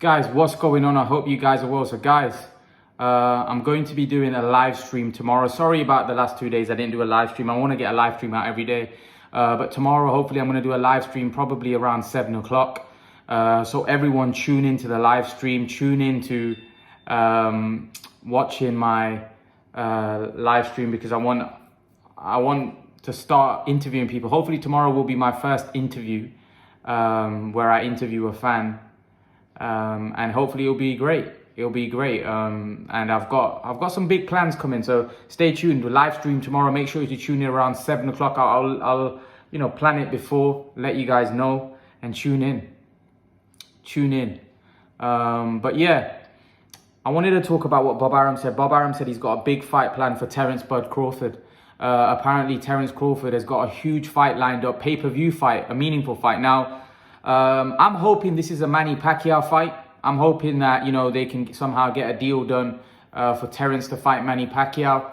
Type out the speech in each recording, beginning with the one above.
Guys, what's going on? I hope you guys are well. So guys, I'm going to be doing a live stream tomorrow. Sorry about the last 2 days I didn't do a live stream. I want to get a live stream out every day. But tomorrow, hopefully I'm going to do a live stream probably around 7 o'clock. So everyone tune into the live stream, tune into watching my live stream, because I want to start interviewing people. Hopefully tomorrow will be my first interview where I interview a fan. And hopefully it'll be great. And I've got some big plans coming, so stay tuned. The live stream tomorrow, make sure you tune in around 7 o'clock. I'll plan it before, let you guys know, and tune in. But yeah, I wanted to talk about what Bob Arum said. Bob Arum said he's got a big fight plan for Terence Bud Crawford. Apparently Terence Crawford has got a huge fight lined up, pay-per-view fight, a meaningful fight. Now, I'm hoping this is a Manny Pacquiao fight. I'm hoping that, they can somehow get a deal done for Terence to fight Manny Pacquiao.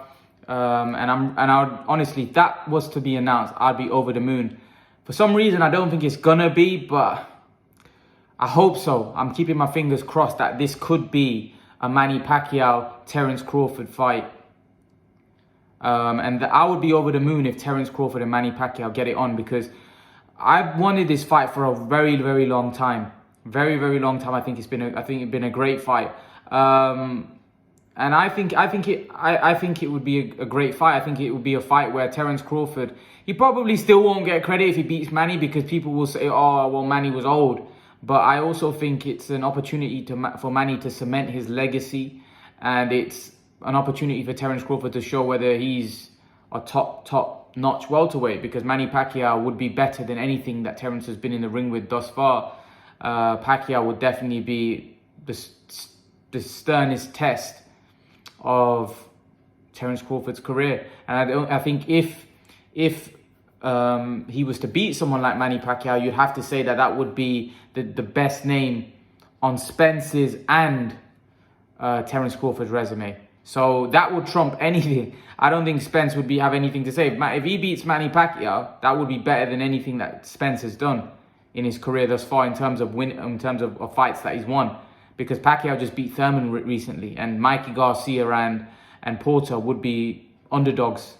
And I would, honestly, if that was to be announced, I'd be over the moon. For some reason, I don't think it's gonna be, but I hope so. I'm keeping my fingers crossed that this could be a Manny Pacquiao Terence Crawford fight. And I would be over the moon if Terence Crawford and Manny Pacquiao get it on, because I've wanted this fight for a very, very long time. Very, very long time. I think it's been a great fight. And I think it would be a great fight. I think it would be a fight where Terence Crawford, he probably still won't get credit if he beats Manny, because people will say, oh, well, Manny was old. But I also think it's an opportunity for Manny to cement his legacy, and it's an opportunity for Terence Crawford to show whether he's a top-notch welterweight, because Manny Pacquiao would be better than anything that Terence has been in the ring with thus far. Pacquiao would definitely be the sternest test of Terence Crawford's career. And I think if he was to beat someone like Manny Pacquiao, you'd have to say that would be the best name on Spence's and Terence Crawford's resume. So that would trump anything. I don't think Spence would have anything to say. If he beats Manny Pacquiao, that would be better than anything that Spence has done in his career thus far in terms of fights that he's won. Because Pacquiao just beat Thurman recently, and Mikey Garcia and Porter would be underdogs,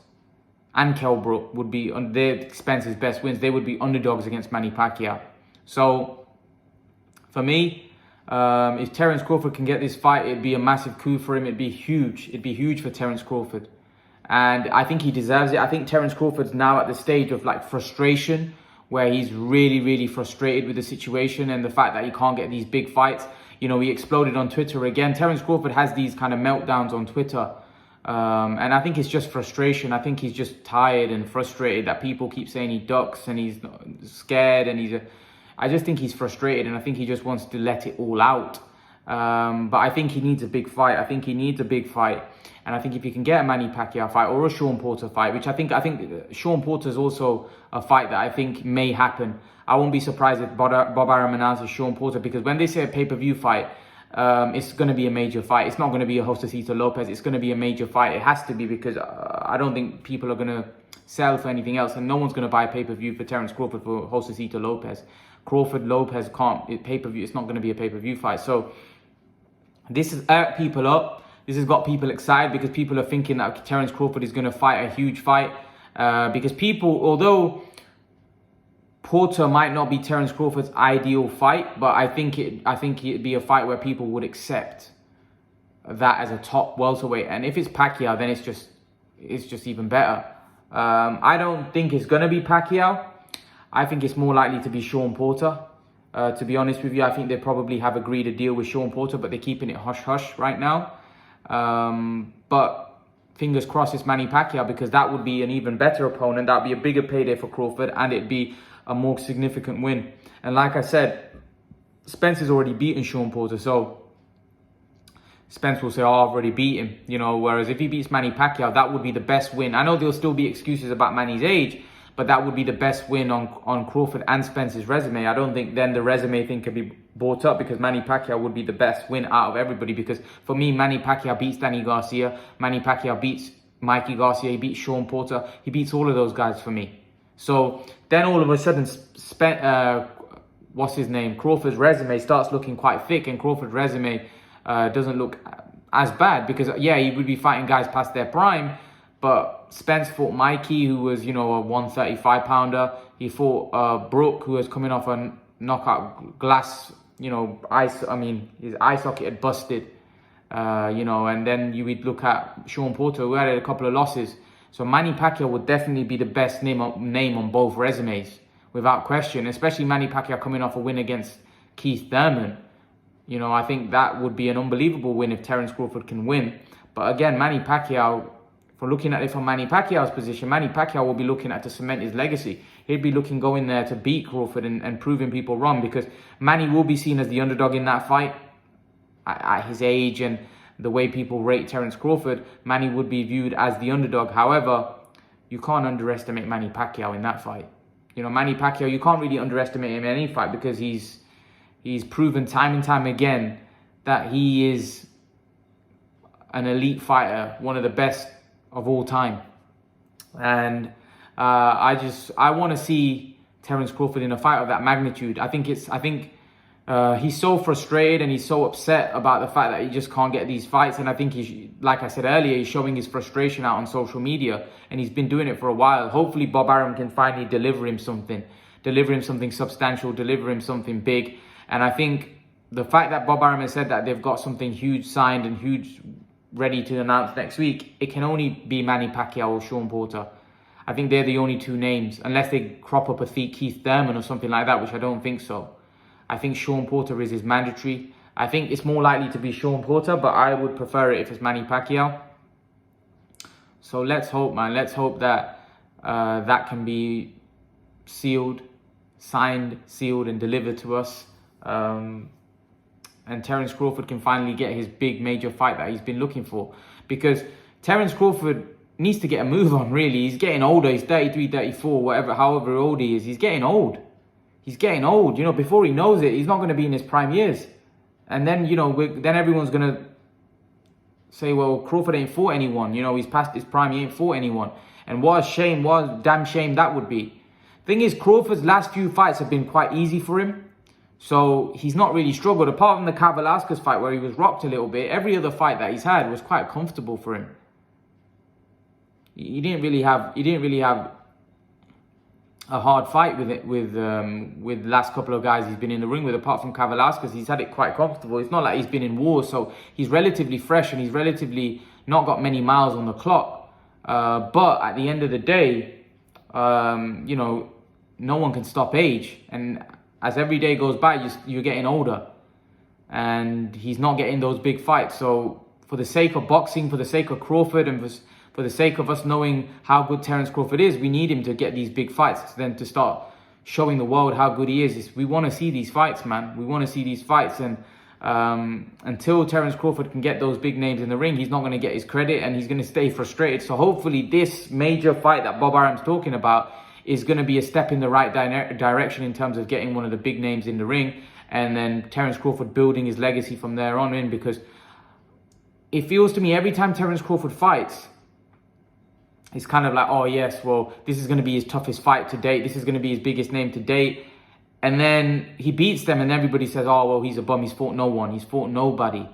and Kell Brook would be their Spence's best wins. They would be underdogs against Manny Pacquiao. So for me, if Terence Crawford can get this fight, it'd be a massive coup for him. It'd be huge. It'd be huge for Terence Crawford. And I think he deserves it. I think Terence Crawford's now at the stage of frustration, where he's really, really frustrated with the situation and the fact that he can't get these big fights. He exploded on Twitter again. Terence Crawford has these kind of meltdowns on Twitter. And I think it's just frustration. I think he's just tired and frustrated that people keep saying he ducks and he's scared, and I just think he's frustrated, and I think he just wants to let it all out. But I think he needs a big fight. And I think if you can get a Manny Pacquiao fight or a Sean Porter fight, which I think Sean Porter is also a fight that I think may happen. I won't be surprised if Bob Arum announces Sean Porter, because when they say a pay-per-view fight, it's going to be a major fight. It's not going to be a Josecito Lopez. It's going to be a major fight. It has to be, because I don't think people are going to sell for anything else, and no one's going to buy a pay-per-view for Terence Crawford for Josecito Lopez. Crawford-Lopez can't. Pay-per-view. It's not going to be a pay-per-view fight. So this has irked people up. This has got people excited, because people are thinking that Terence Crawford is going to fight a huge fight. Because people, although Porter might not be Terence Crawford's ideal fight, but I think it'd be a fight where people would accept that as a top welterweight. And if it's Pacquiao, then it's just even better. I don't think it's going to be Pacquiao. I think it's more likely to be Sean Porter. To be honest with you, I think they probably have agreed a deal with Sean Porter, but they're keeping it hush-hush right now. But fingers crossed it's Manny Pacquiao, because that would be an even better opponent. That would be a bigger payday for Crawford, and it'd be a more significant win. And like I said, Spence has already beaten Sean Porter, so Spence will say, oh, I've already beat him. Whereas if he beats Manny Pacquiao, that would be the best win. I know there'll still be excuses about Manny's age, but that would be the best win on Crawford and Spence's resume. I don't think then the resume thing can be brought up, because Manny Pacquiao would be the best win out of everybody. Because for me, Manny Pacquiao beats Danny Garcia. Manny Pacquiao beats Mikey Garcia. He beats Sean Porter. He beats all of those guys for me. So then all of a sudden, what's his name, Crawford's resume starts looking quite thick, and Crawford's resume doesn't look as bad, because yeah, he would be fighting guys past their prime, but Spence fought Mikey, who was, you know, a 135 pounder. He fought Brook, who was coming off a knockout glass, you know, his eye socket had busted, you know, and then you would look at Sean Porter, who had a couple of losses. So Manny Pacquiao would definitely be the best name on both resumes, without question, especially Manny Pacquiao coming off a win against Keith Thurman. You know, I think that would be an unbelievable win if Terence Crawford can win. But again, Manny Pacquiao, for looking at it from Manny Pacquiao's position, Manny Pacquiao will be looking at to cement his legacy. He'd be looking going there to beat Crawford and proving people wrong, because Manny will be seen as the underdog in that fight. At his age and the way people rate Terence Crawford, Manny would be viewed as the underdog. However, you can't underestimate Manny Pacquiao in that fight. You know, Manny Pacquiao, you can't really underestimate him in any fight, because he's proven time and time again that he is an elite fighter, one of the best of all time. And I want to see Terence Crawford in a fight of that magnitude. I think he's so frustrated and he's so upset about the fact that he just can't get these fights. And I think like I said earlier, he's showing his frustration out on social media, and he's been doing it for a while. Hopefully Bob Arum can finally deliver him something substantial, deliver him something big. And I think the fact that Bob Arum has said that they've got something huge signed and huge ready to announce next week, it can only be Manny Pacquiao or Sean Porter. I think they're the only two names, unless they crop up a Keith Thurman or something like that, which I don't think so. I think Sean Porter is mandatory. I think it's more likely to be Sean Porter, but I would prefer it if it's Manny Pacquiao. So let's hope, man. Let's hope that that can be signed, sealed, and delivered to us. And Terence Crawford can finally get his big major fight that he's been looking for. Because Terence Crawford needs to get a move on, really. He's getting older. He's 33, 34, however old he is. He's getting old. He's getting old. You know, before he knows it, he's not going to be in his prime years. And then, you know, then everyone's going to say, well, Crawford ain't fought anyone. You know, he's past his prime. He ain't fought anyone. And what a damn shame that would be. Thing is, Crawford's last few fights have been quite easy for him. So he's not really struggled. Apart from the Velasquez fight where he was rocked a little bit, every other fight that he's had was quite comfortable for him. He didn't really have a hard fight with the last couple of guys he's been in the ring with. Apart from Velasquez, he's had it quite comfortable. It's not like he's been in war, so he's relatively fresh and he's relatively not got many miles on the clock. But at the end of the day, you know, no one can stop age, and as every day goes by, you're getting older, and he's not getting those big fights. So for the sake of boxing, for the sake of Crawford, and for the sake of us knowing how good Terence Crawford is, we need him to get these big fights, then to start showing the world how good he is. We want to see these fights, man. We want to see these fights, and until Terence Crawford can get those big names in the ring, he's not going to get his credit, and he's going to stay frustrated. So hopefully this major fight that Bob Arum's talking about is going to be a step in the right direction in terms of getting one of the big names in the ring, and then Terence Crawford building his legacy from there on in. Because it feels to me every time Terence Crawford fights, it's kind of like, oh yes, well, this is going to be his toughest fight to date. This is going to be his biggest name to date. And then he beats them and everybody says, oh, well, he's a bum. He's fought no one. He's fought nobody.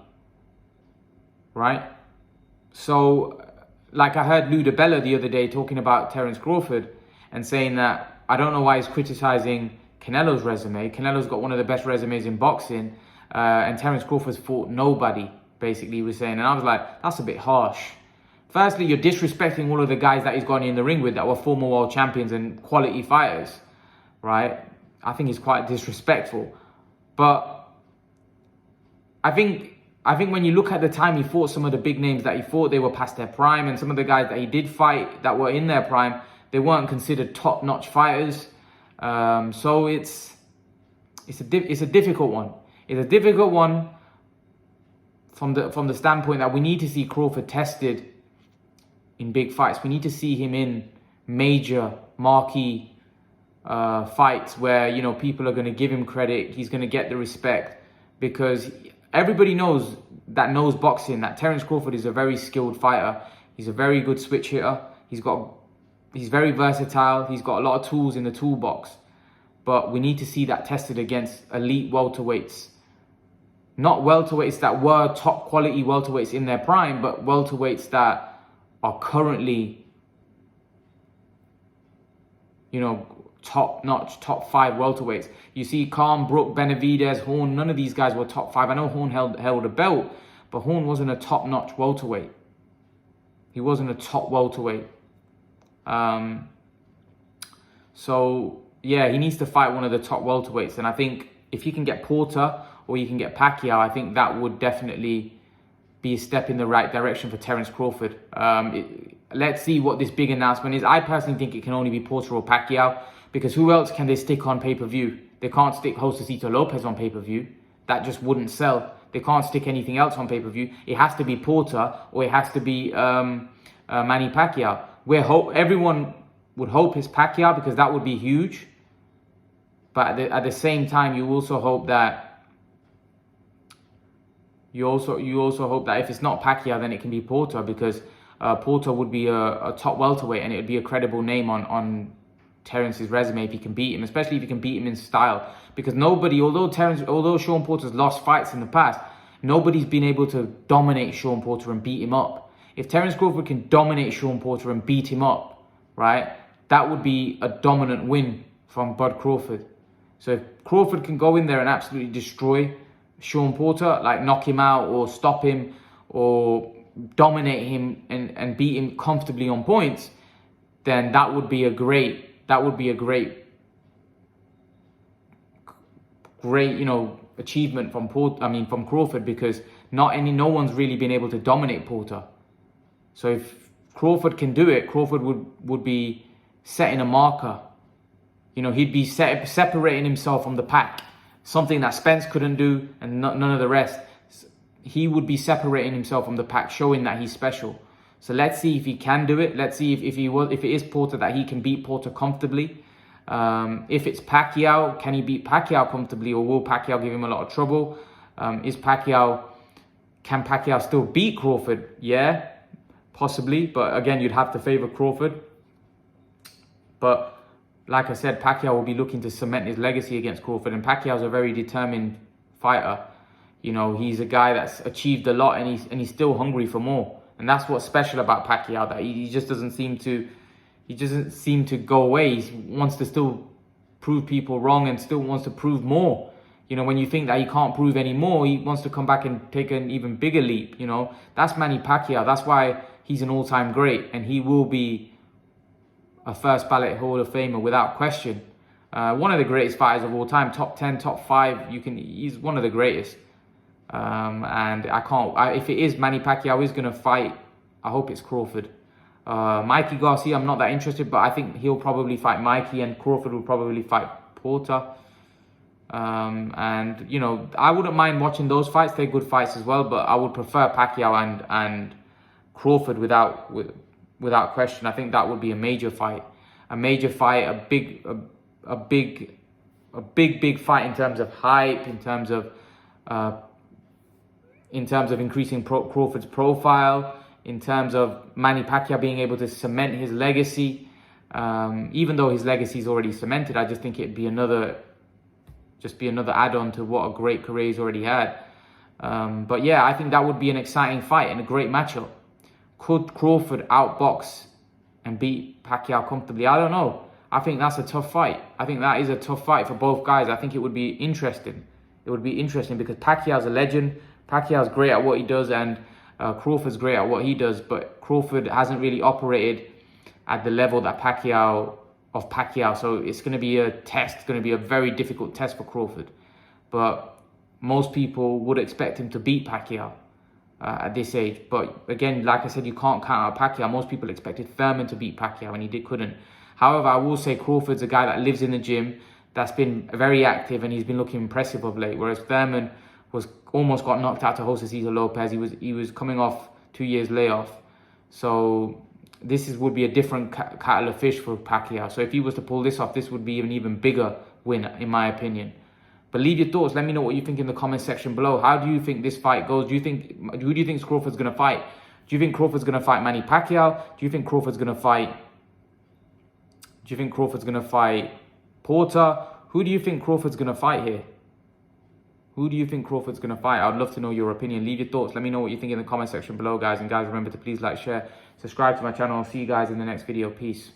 Right? So, like I heard Lou DiBella the other day talking about Terence Crawford and saying that, I don't know why he's criticizing Canelo's resume. Canelo's got one of the best resumes in boxing. And Terence Crawford's fought nobody, basically, he was saying. And I was like, that's a bit harsh. Firstly, you're disrespecting all of the guys that he's gone in the ring with that were former world champions and quality fighters, right? I think it's quite disrespectful. But I think when you look at the time he fought some of the big names that he fought, they were past their prime. And some of the guys that he did fight that were in their prime, they weren't considered top-notch fighters. So it's a difficult one. It's a difficult one from the standpoint that we need to see Crawford tested in big fights. We need to see him in major marquee fights where, you know, people are going to give him credit. He's going to get the respect, because everybody knows boxing that Terence Crawford is a very skilled fighter. He's a very good switch hitter. He's very versatile. He's got a lot of tools in the toolbox. but we need to see that tested against elite welterweights. Not welterweights that were top quality welterweights in their prime, but welterweights that are currently, top-notch, top 5 welterweights. You see Khan, Brook, Benavidez, Horn, none of these guys were top 5. I know Horn held a belt, but Horn wasn't a top-notch welterweight. He wasn't a top welterweight. So, yeah, he needs to fight one of the top welterweights. And I think if you can get Porter or you can get Pacquiao, I think that would definitely be a step in the right direction for Terence Crawford. Let's see what this big announcement is. I personally think it can only be Porter or Pacquiao, because who else can they stick on pay-per-view? They can't stick Josecito Lopez on pay-per-view. That just wouldn't sell. They can't stick anything else on pay-per-view. It has to be Porter or it has to be Manny Pacquiao. Everyone would hope it's Pacquiao, because that would be huge. But at the same time, you also hope that if it's not Pacquiao, then it can be Porter, because Porter would be a top welterweight, and it would be a credible name on Terence's resume if he can beat him, especially if he can beat him in style. Because although Sean Porter's lost fights in the past, nobody's been able to dominate Sean Porter and beat him up. If Terence Crawford can dominate Sean Porter and beat him up, right, that would be a dominant win from Bud Crawford. So if Crawford can go in there and absolutely destroy Sean Porter, like knock him out or stop him or dominate him and beat him comfortably on points, then that would be a great achievement from Crawford, because no one's really been able to dominate Porter. So if Crawford can do it, Crawford would be setting a marker. He'd be separating himself from the pack, something that Spence couldn't do and none of the rest. He would be separating himself from the pack, showing that he's special. So let's see if he can do it. Let's see if it is Porter, that he can beat Porter comfortably. If it's Pacquiao, can he beat Pacquiao comfortably, or will Pacquiao give him a lot of trouble? Can Pacquiao still beat Crawford? Yeah, possibly. But again, you'd have to favor Crawford. But like I said, Pacquiao will be looking to cement his legacy against Crawford, and Pacquiao's a very determined fighter. He's a guy that's achieved a lot, and he's still hungry for more. And that's what's special about Pacquiao, that he just doesn't seem to go away. He wants to still prove people wrong and still wants to prove more. When you think that he can't prove any more, he wants to come back and take an even bigger leap. That's Manny Pacquiao. That's why he's an all-time great, and he will be a first ballot Hall of Famer without question. One of the greatest fighters of all time, top 10, top 5. He's one of the greatest. And if it is Manny Pacquiao is going to fight, I hope it's Crawford. Mikey Garcia, I'm not that interested, but I think he'll probably fight Mikey, and Crawford will probably fight Porter. And I wouldn't mind watching those fights. They're good fights as well, but I would prefer Pacquiao and Crawford without question. I think that would be a major fight, a big fight in terms of hype, in terms of increasing Crawford's profile, in terms of Manny Pacquiao being able to cement his legacy. Even though his legacy is already cemented, I just think it'd be another add-on to what a great career he's already had. But yeah, I think that would be an exciting fight and a great matchup. Could Crawford outbox and beat Pacquiao comfortably? I don't know. I think that's a tough fight. I think that is a tough fight for both guys. I think it would be interesting. It would be interesting because Pacquiao's a legend. Pacquiao's great at what he does, and Crawford's great at what he does. But Crawford hasn't really operated at the level that Pacquiao. So it's going to be a test. It's going to be a very difficult test for Crawford. But most people would expect him to beat Pacquiao at this age. But again, like I said, you can't count out Pacquiao. Most people expected Thurman to beat Pacquiao, and he couldn't. However, I will say Crawford's a guy that lives in the gym, that's been very active, and he's been looking impressive of late. Whereas Thurman almost got knocked out to Josecito Lopez. He was coming off 2 years layoff. So this would be a different kettle of fish for Pacquiao. So if he was to pull this off, this would be an even bigger win, in my opinion. But leave your thoughts. Let me know what you think in the comment section below. How do you think this fight goes? Who do you think Crawford's going to fight? Do you think Crawford's going to fight Manny Pacquiao? Do you think Crawford's going to fight Porter? who do you think Crawford's going to fight here? Who do you think Crawford's going to fight? I'd love to know your opinion. Leave your thoughts. Let me know what you think in the comment section below, guys. And guys, remember to please like, share, subscribe to my channel. I'll see you guys in the next video. Peace.